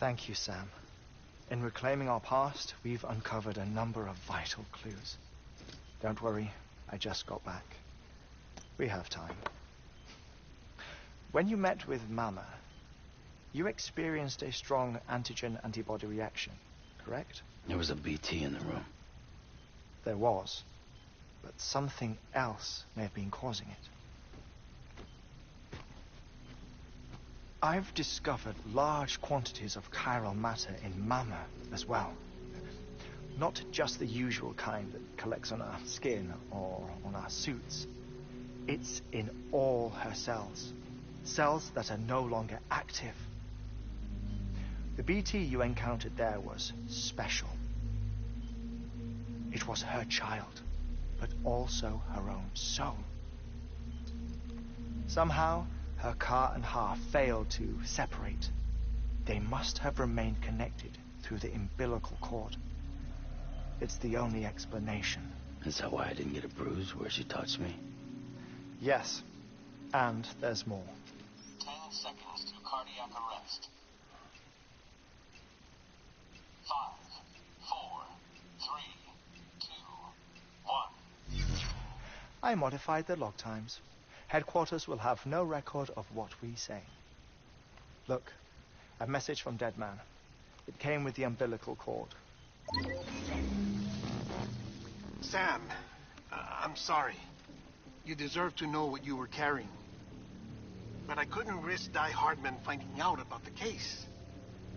Thank you, Sam. In reclaiming our past, we've uncovered a number of vital clues. Don't worry, I just got back. We have time. When you met with Mama, you experienced a strong antigen-antibody reaction, correct? There was a BT in the room. There was, but something else may have been causing it. I've discovered large quantities of chiral matter in Mama as well. Not just the usual kind that collects on our skin or on our suits. It's in all her cells. Cells that are no longer active. The BT you encountered there was special. It was her child, but also her own soul. Somehow, her car and half failed to separate. They must have remained connected through the umbilical cord. It's the only explanation. Is that why I didn't get a bruise where she touched me? Yes, and there's more. 10 seconds to cardiac arrest. 5, 4, 3, 2, 1. I modified the log times. Headquarters will have no record of what we say. Look, a message from Deadman. It came with the umbilical cord. Sam, I'm sorry. You deserve to know what you were carrying. But I couldn't risk Die Hardman finding out about the case.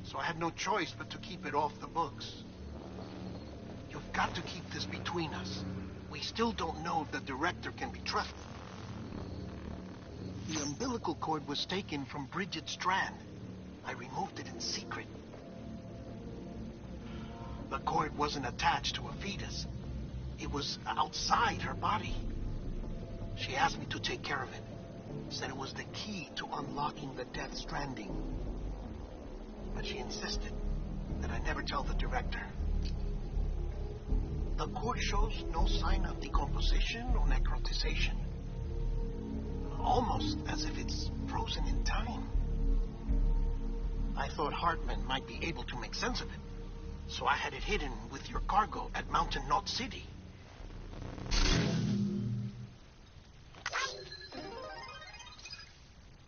So I had no choice but to keep it off the books. You've got to keep this between us. We still don't know if the director can be trusted. The umbilical cord was taken from Bridget Strand. I removed it in secret. The cord wasn't attached to a fetus. It was outside her body. She asked me to take care of it. Said it was the key to unlocking the Death Stranding. But she insisted that I never tell the director. The cord shows no sign of decomposition or necrotization. Almost as if it's frozen in time. I thought Hartman might be able to make sense of it. So I had it hidden with your cargo at Mountain Knot City.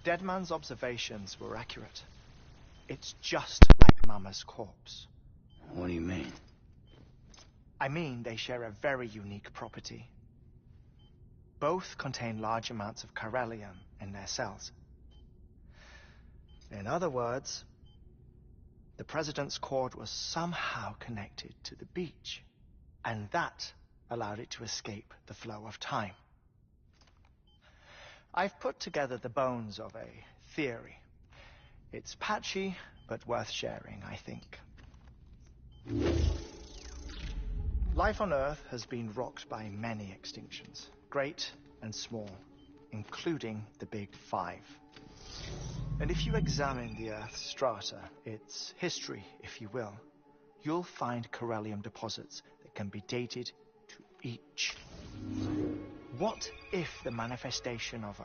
Deadman's observations were accurate. It's just like Mama's corpse. What do you mean? I mean, they share a very unique property. Both contain large amounts of chiralium in their cells. In other words, the president's cord was somehow connected to the beach, and that allowed it to escape the flow of time. I've put together the bones of a theory. It's patchy, but worth sharing, I think. Life on Earth has been rocked by many extinctions, great and small, including the Big Five. And if you examine the Earth's strata, its history, if you will, you'll find chiralium deposits that can be dated to each. What if the manifestation of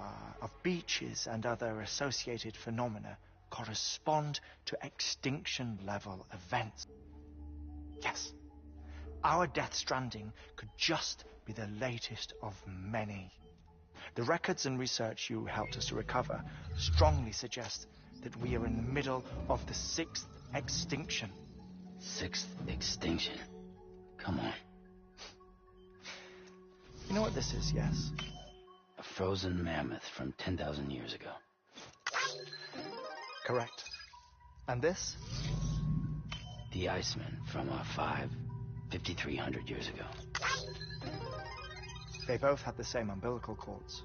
beaches and other associated phenomena correspond to extinction-level events? Yes, our Death Stranding could just be the latest of many. The records and research you helped us to recover strongly suggest that we are in the middle of the 6th extinction. 6th extinction? Come on. You know what this is, yes? A frozen mammoth from 10,000 years ago. Correct. And this? The Iceman from 5,300 years ago. They both had the same umbilical cords.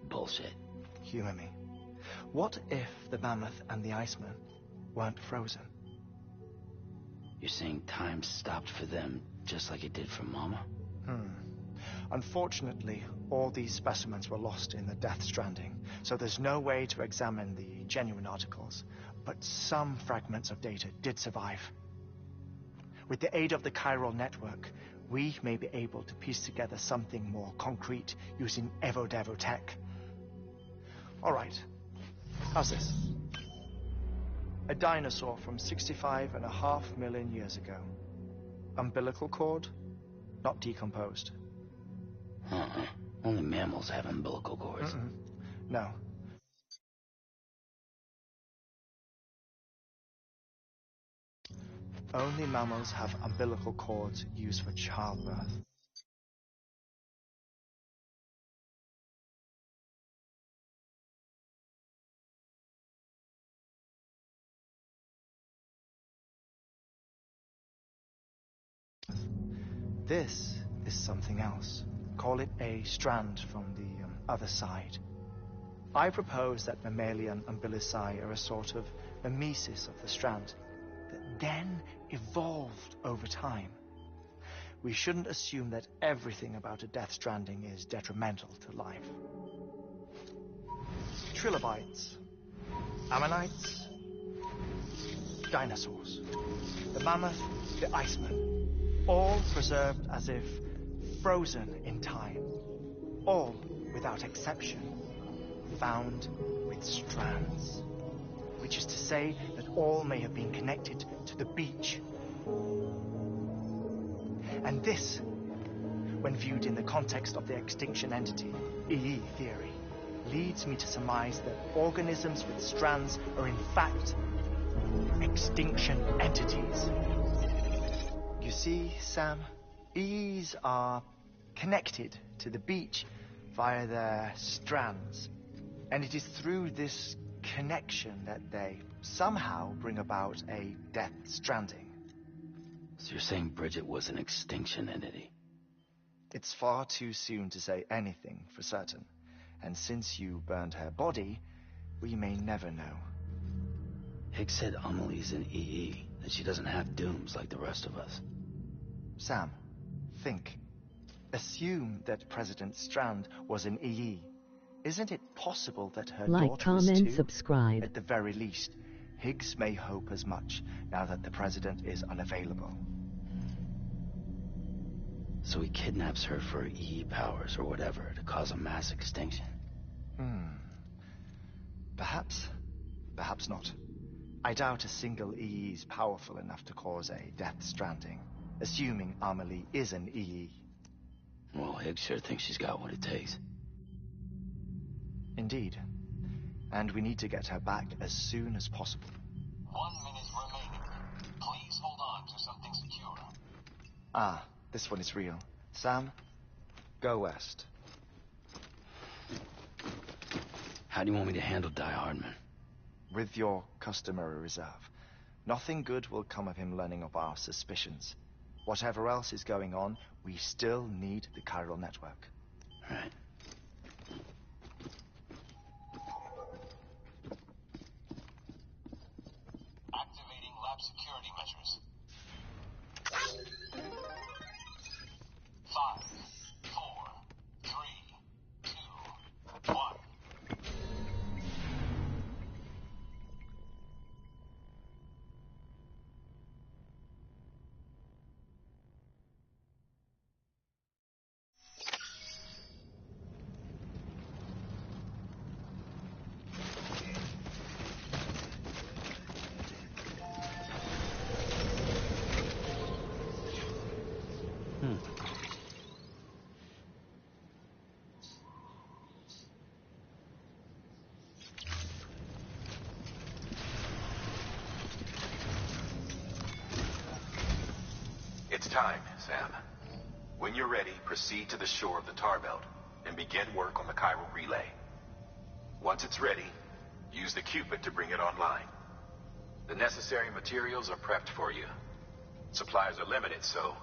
Bullshit. Humor me. What if the mammoth and the Iceman weren't frozen? You're saying time stopped for them just like it did for Mama? Unfortunately, all these specimens were lost in the Death Stranding, so there's no way to examine the genuine articles, but some fragments of data did survive. With the aid of the chiral network, we may be able to piece together something more concrete using Evo-Devo tech. All right, how's this? A dinosaur from 65.5 million years ago. Umbilical cord, not decomposed. Only mammals have umbilical cords. No. Only mammals have umbilical cords used for childbirth. This is something else. Call it a strand from the other side. I propose that mammalian umbilici are a sort of mimesis of the strand that then evolved over time. We shouldn't assume that everything about a death stranding is detrimental to life. Trilobites, ammonites, dinosaurs, the mammoth, the iceman, all preserved as if frozen in time, all, without exception, found with strands, which is to say that all may have been connected to the beach. And this, when viewed in the context of the extinction entity, EE theory, leads me to surmise that organisms with strands are in fact extinction entities. You see, Sam, EEs are connected to the beach via their strands. And it is through this connection that they somehow bring about a death stranding. So you're saying Bridget was an extinction entity? It's far too soon to say anything for certain. And since you burned her body, we may never know. Higgs said Amelie's an EE, that she doesn't have dooms like the rest of us. Sam, think. Assume that President Strand was an EE. Isn't it possible that her Like, daughter is comment, too? subscribe. At the very least, Higgs may hope as much now that the president is unavailable. So he kidnaps her for EE powers or whatever to cause a mass extinction. Perhaps. Perhaps not. I doubt a single EE is powerful enough to cause a death stranding, assuming Amelie is an EE. Well, Higgs sure thinks she's got what it takes. Indeed. And we need to get her back as soon as possible. 1 minute remaining. Please hold on to something secure. Ah, this one is real. Sam, go west. How do you want me to handle Die Hardman? With your customary reserve. Nothing good will come of him learning of our suspicions. Whatever else is going on, we still need the chiral network. Right. Activating lab security measures. 5, 4, 3, 2, 1. It's time, Sam. When you're ready, proceed to the shore of the tar belt and begin work on the chiral relay. Once it's ready, use the Cupid to bring it online. The necessary materials are prepped for you. Supplies are limited, so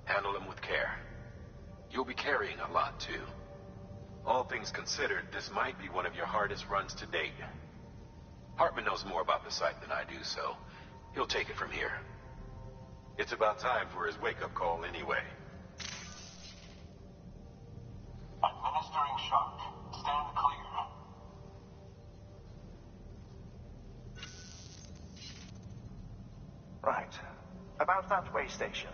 handle them with care. You'll be carrying a lot, too. All things considered, this might be one of your hardest runs to date. Hartman knows more about the site than I do, so he'll take it from here. It's about time for his wake-up call anyway. Administering shock. Stand clear. Right. About that way station.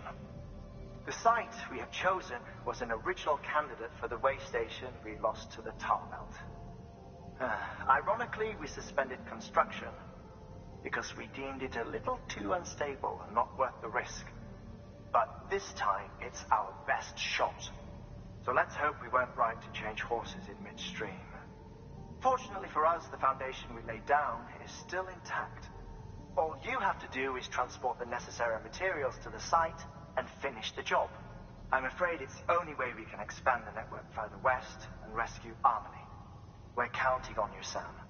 The site we have chosen was an original candidate for the way station we lost to the tar belt. Ironically, we suspended construction because we deemed it a little too unstable and not worth the risk. But this time, it's our best shot. So let's hope we weren't right to change horses in midstream. Fortunately for us, the foundation we laid down is still intact. All you have to do is transport the necessary materials to the site and finish the job. I'm afraid it's the only way we can expand the network further west and rescue Harmony. We're counting on you, Sam.